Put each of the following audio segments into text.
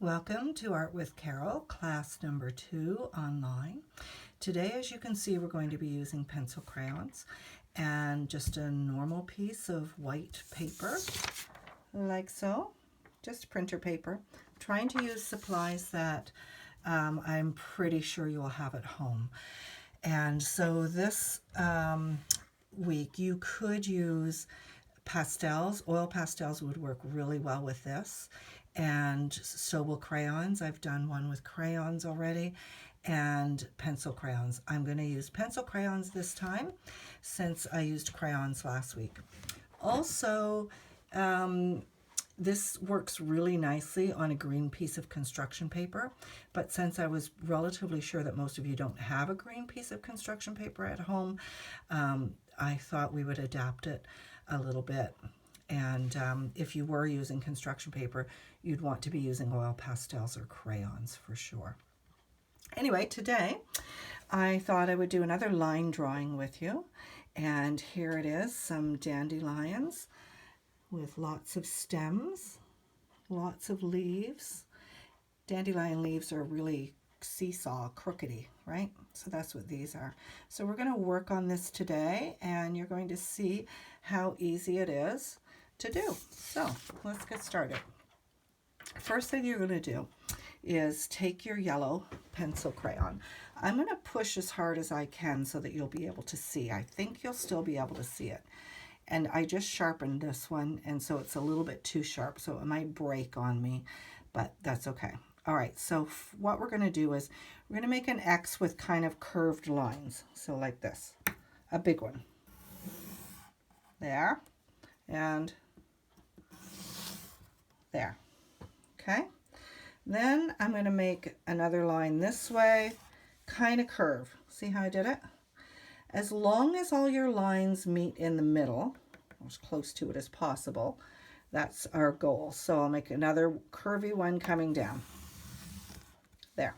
Welcome to Art with Carol, class number 2 online. Today, as you can see, we're going to be using pencil crayons and just a normal piece of white paper, like so, just printer paper. Trying to use supplies that I'm pretty sure you'll have at home. And so this week you could use pastels. Oil pastels would work really well with this. And so will crayons. I've done one with crayons already. And pencil crayons. I'm going to use pencil crayons this time since I used crayons last week. Also, this works really nicely on a green piece of construction paper, but since I was relatively sure that most of you don't have a green piece of construction paper at home, I thought we would adapt it a little bit. And if you were using construction paper, you'd want to be using oil pastels or crayons for sure. Anyway, today I thought I would do another line drawing with you. And here it is, some dandelions with lots of stems, lots of leaves. Dandelion leaves are really seesaw, crookedy, right? So that's what these are. So we're going to work on this today, and you're going to see how easy it is to do. So let's get started. First thing you're going to do is take your yellow pencil crayon. I'm going to push as hard as I can so that you'll be able to see. I think you'll still be able to see it. And I just sharpened this one, and so it's a little bit too sharp, so it might break on me, but that's okay. All right, so what we're going to do is we're going to make an X with kind of curved lines. So like this, a big one. There, and there. Okay. Then I'm going to make another line this way, kind of curve. See how I did it? As long as all your lines meet in the middle, as close to it as possible, that's our goal. So I'll make another curvy one coming down. There.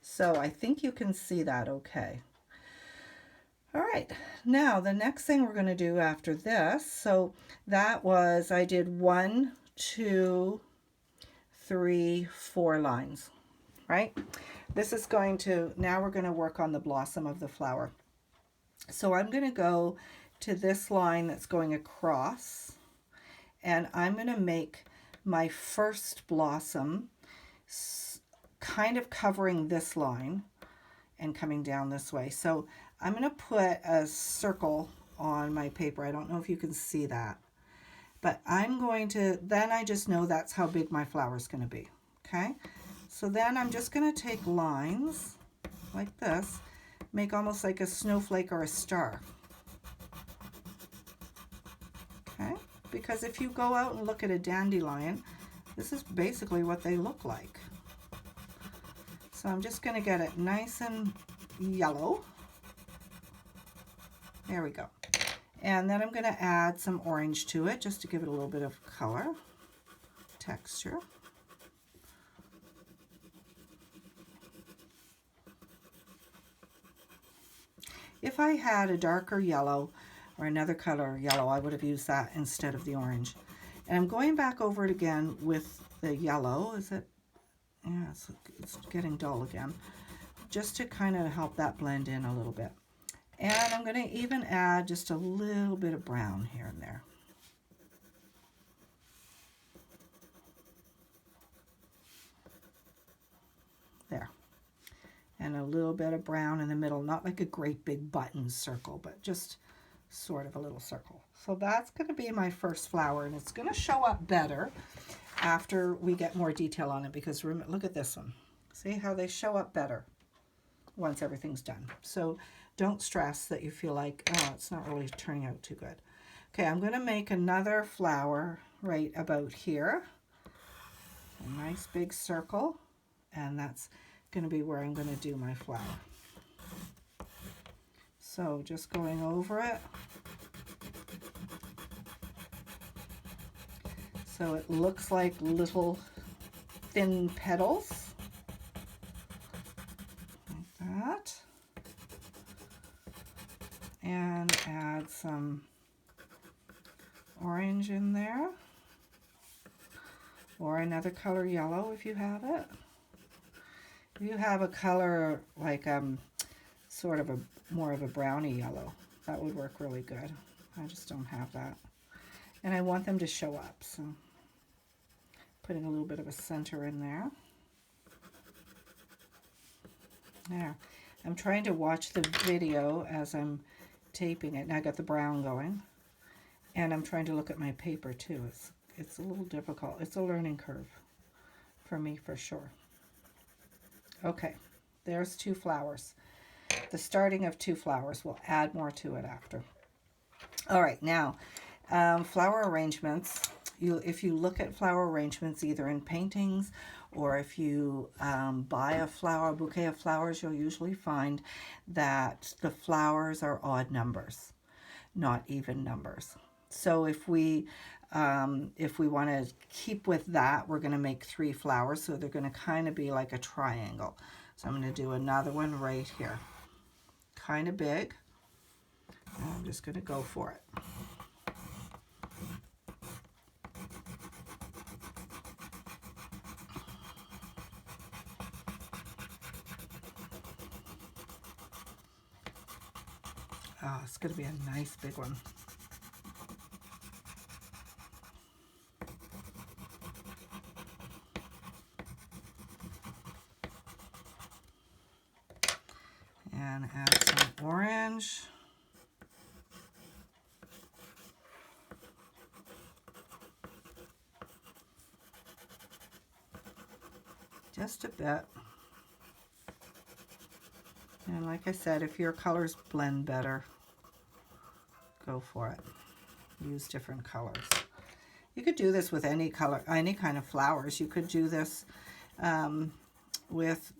So I think you can see that okay. All right, now the next thing we're going to do after this, so that was, I did 1, 2, 3, 4 lines, right? This is going to, now we're going to work on the blossom of the flower. So I'm going to go to this line that's going across, and I'm going to make my first blossom kind of covering this line and coming down this way. So I'm going to put a circle on my paper. I don't know if you can see that, but I'm going to, then I just know that's how big my flower is going to be. Okay, so then I'm just going to take lines like this, make almost like a snowflake or a star. Okay, because if you go out and look at a dandelion, this is basically what they look like. So I'm just going to get it nice and yellow. There we go. And then I'm going to add some orange to it just to give it a little bit of color, texture. If I had a darker yellow or another color yellow, I would have used that instead of the orange. And I'm going back over it again with the yellow. Is it? Yeah, it's getting dull again. Just to kind of help that blend in a little bit. And I'm going to even add just a little bit of brown here and there. There. And a little bit of brown in the middle, not like a great big button circle, but just sort of a little circle. So that's going to be my first flower, and it's going to show up better after we get more detail on it, because look at this one. See how they show up better once everything's done. So don't stress that you feel like, oh, it's not really turning out too good. Okay, I'm going to make another flower right about here. A nice big circle, and that's going to be where I'm going to do my flower. So just going over it. So it looks like little thin petals, like that. And add some orange in there. or another color yellow if you have it. If you have a color like sort of a more of a browny yellow, that would work really good. I just don't have that. And I want them to show up, so putting a little bit of a center in there. There. I'm trying to watch the video as I'm taping it, and I got the brown going. And I'm trying to look at my paper too. It's a little difficult. It's a learning curve for me for sure. Okay, there's 2 flowers. The starting of 2 flowers. We'll add more to it after. All right, now flower arrangements. If you look at flower arrangements either in paintings or if you buy a bouquet of flowers, you'll usually find that the flowers are odd numbers, not even numbers. So if we want to keep with that, we're going to make 3 flowers. So they're going to kind of be like a triangle. So I'm going to do another one right here. Kind of big. And I'm just going to go for it. Oh, it's going to be a nice big one. And add some orange. Just a bit. And like I said, if your colors blend better, go for it. Use different colors. You could do this with any color, any kind of flowers. You could do this with,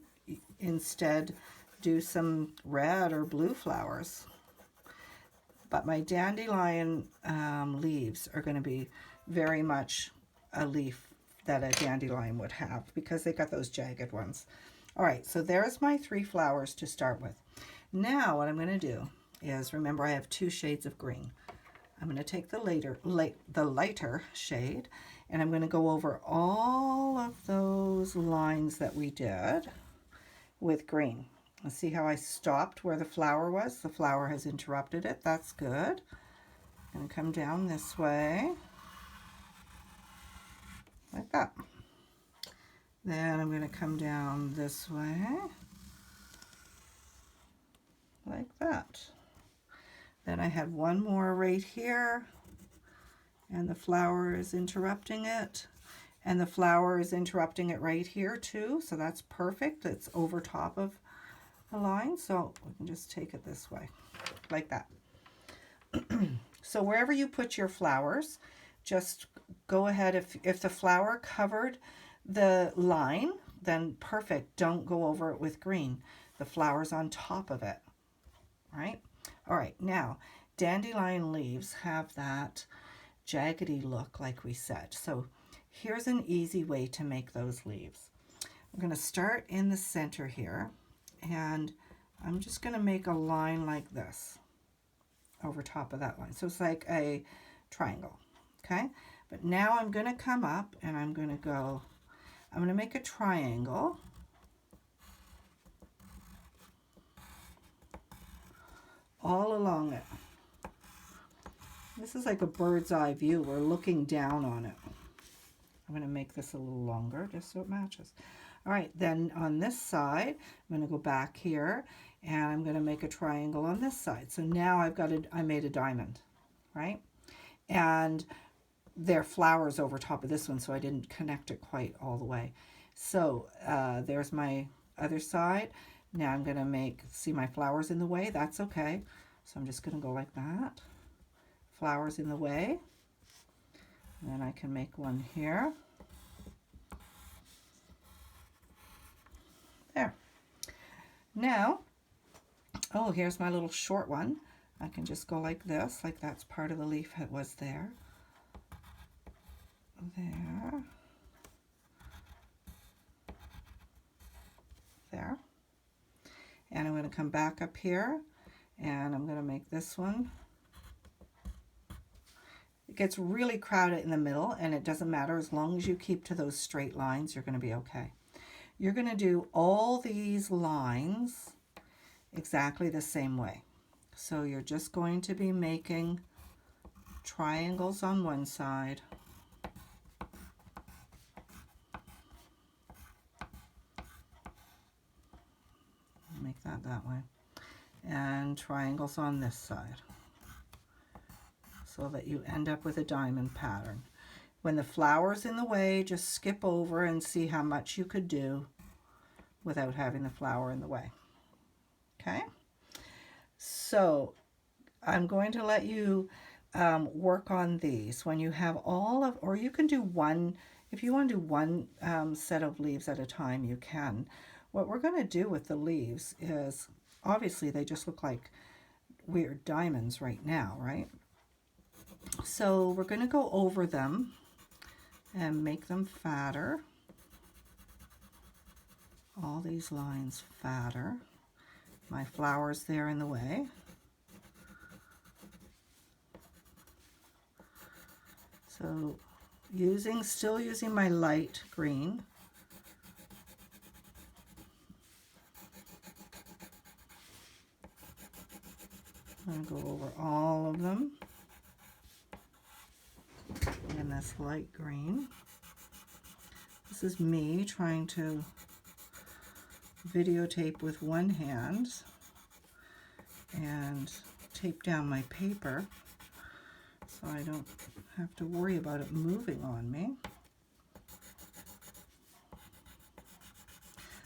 instead, do some red or blue flowers. But my dandelion leaves are going to be very much a leaf that a dandelion would have because they got those jagged ones. All right, so there's my 3 flowers to start with. Now what I'm going to do is, remember I have 2 shades of green. I'm going to take the lighter shade, and I'm going to go over all of those lines that we did with green. Let's see how I stopped where the flower was. The flower has interrupted it. That's good. I'm going to come down this way, like that. Then I'm going to come down this way, like that. Then I had one more right here, and the flower is interrupting it, and the flower is interrupting it right here too, so that's perfect. It's over top of the line, so we can just take it this way, like that. So wherever you put your flowers, just go ahead. If the flower covered the line, then perfect. Don't go over it with green. The flower's on top of it, right? All right, now dandelion leaves have that jaggedy look like we said. So here's an easy way to make those leaves. I'm going to start in the center here, and I'm just going to make a line like this over top of that line. So it's like a triangle, okay? But now I'm going to come up and I'm going to make a triangle. All along it. This is like a bird's eye view. We're looking down on it. I'm going to make this a little longer just so it matches. All right, then on this side, I'm going to go back here and I'm going to make a triangle on this side. So now I made a diamond, right? And there are flowers over top of this one, so I didn't connect it quite all the way. So there's my other side. Now I'm going to see my flowers in the way. That's okay. So I'm just going to go like that. Flowers in the way. And then I can make one here. There. Now, oh, here's my little short one. I can just go like this, like that's part of the leaf that was there. There. There. And I'm going to come back up here and I'm going to make this one. gets really crowded in the middle, and it doesn't matter, as long as you keep to those straight lines, you're going to be okay. You're going to do all these lines exactly the same way. So you're just going to be making triangles on one side, make that way, and triangles on this side, so that you end up with a diamond pattern. When the flower's in the way, just skip over and see how much you could do without having the flower in the way. Okay? So I'm going to let you work on these. When you have all of, or you can do one, if you want to do one set of leaves at a time, you can. What we're going to do with the leaves is, obviously they just look like weird diamonds right now, right? So we're going to go over them and make them fatter. All these lines fatter. My flower's there in the way. So still using my light green. I'm going to go over all of them in this light green. This is me trying to videotape with one hand and tape down my paper so I don't have to worry about it moving on me.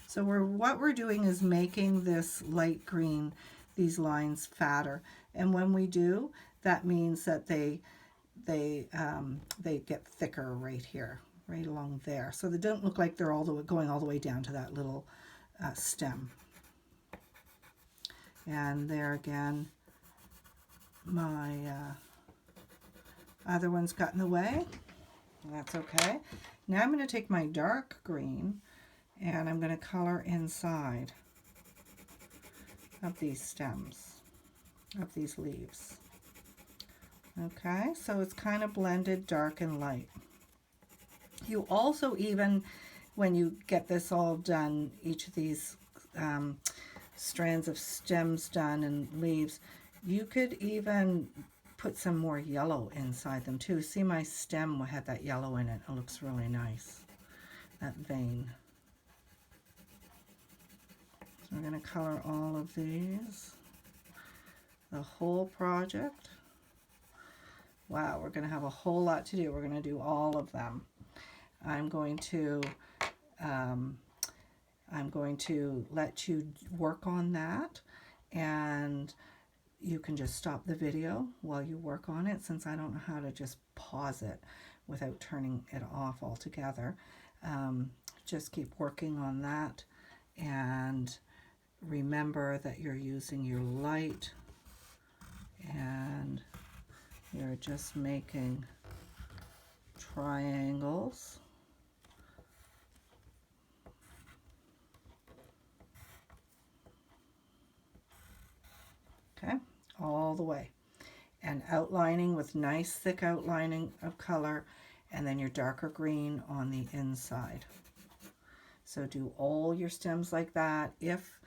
So what we're doing is making this light green, these lines fatter, and when we do, that means that they get thicker right here, right along there. So they don't look like they're going all the way down to that little stem. And there again, my other ones got in the way. That's okay. Now I'm going to take my dark green and I'm going to color inside of these stems, of these leaves. Okay, so it's kind of blended dark and light. You also, even when you get this all done, each of these strands of stems done and leaves, you could even put some more yellow inside them too. See, my stem had that yellow in it. It looks really nice, that vein. So we're going to color all of these, the whole project. Wow, we're going to have a whole lot to do. We're going to do all of them. I'm going to let you work on that, and you can just stop the video while you work on it, since I don't know how to just pause it without turning it off altogether. Just keep working on that, and remember that you're using your light, and you're just making triangles. Okay, all the way, and outlining with nice thick outlining of color, and then your darker green on the inside. So do all your stems like that. If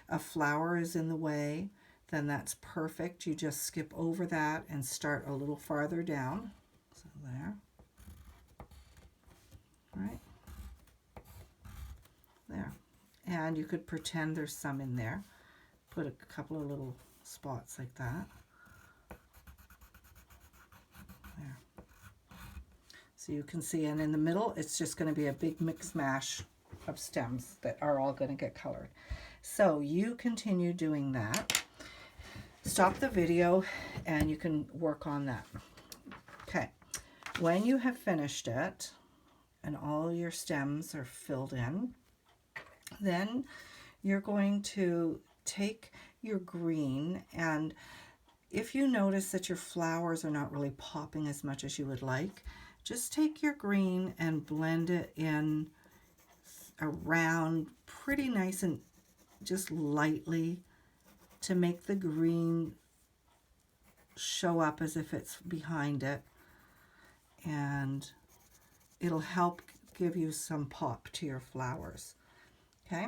a flower is in the way, then that's perfect. You just skip over that and start a little farther down. So there. Right there. And you could pretend there's some in there. Put a couple of little spots like that. There. So you can see, and in the middle, it's just going to be a big mix mash of stems that are all going to get colored. So you continue doing that. Stop the video and you can work on that. Okay, when you have finished it and all your stems are filled in, then you're going to take your green, and if you notice that your flowers are not really popping as much as you would like, just take your green and blend it in around pretty nice and just lightly to make the green show up as if it's behind it. and it'll help give you some pop to your flowers. Okay,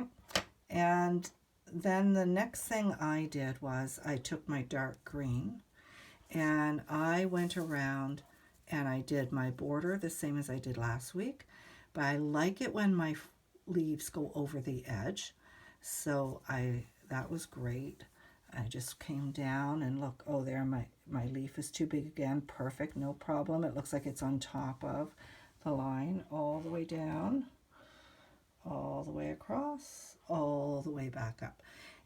and then the next thing I did was I took my dark green and I went around and I did my border the same as I did last week, but I like it when my leaves go over the edge. So that was great. I just came down and look, oh, there my leaf is too big again. Perfect, no problem. It looks like it's on top of the line all the way down, all the way across, all the way back up.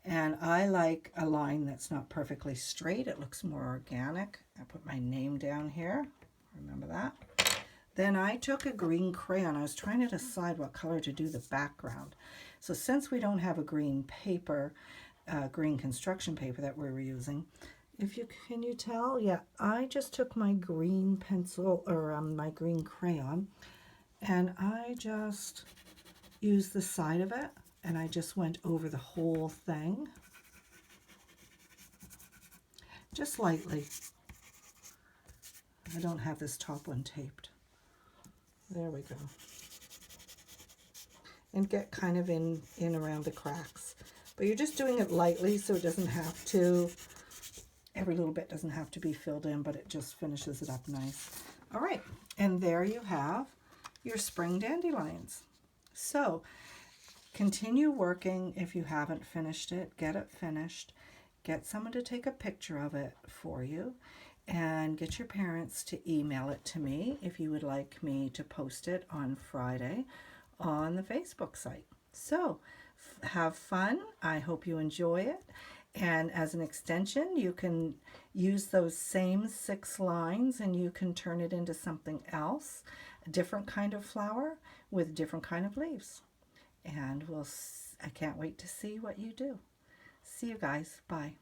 And I like a line that's not perfectly straight. It looks more organic. I put my name down here. Remember that? Then I took a green crayon. I was trying to decide what color to do the background. So since we don't have a green paper, green construction paper that we were using, can you tell? Yeah, I just took my green pencil or my green crayon, and I just used the side of it, and I just went over the whole thing, just lightly. I don't have this top one taped. There we go. And get kind of in around the cracks. But you're just doing it lightly, so it doesn't have to, every little bit doesn't have to be filled in, but it just finishes it up nice. All right, and there you have your spring dandelions. So continue working. If you haven't finished it, get it finished. Get someone to take a picture of it for you, and get your parents to email it to me if you would like me to post it on Friday on the Facebook site. So have fun. I hope you enjoy it. And as an extension, you can use those same 6 lines and you can turn it into something else, a different kind of flower with different kind of leaves. And I can't wait to see what you do. See you guys. Bye.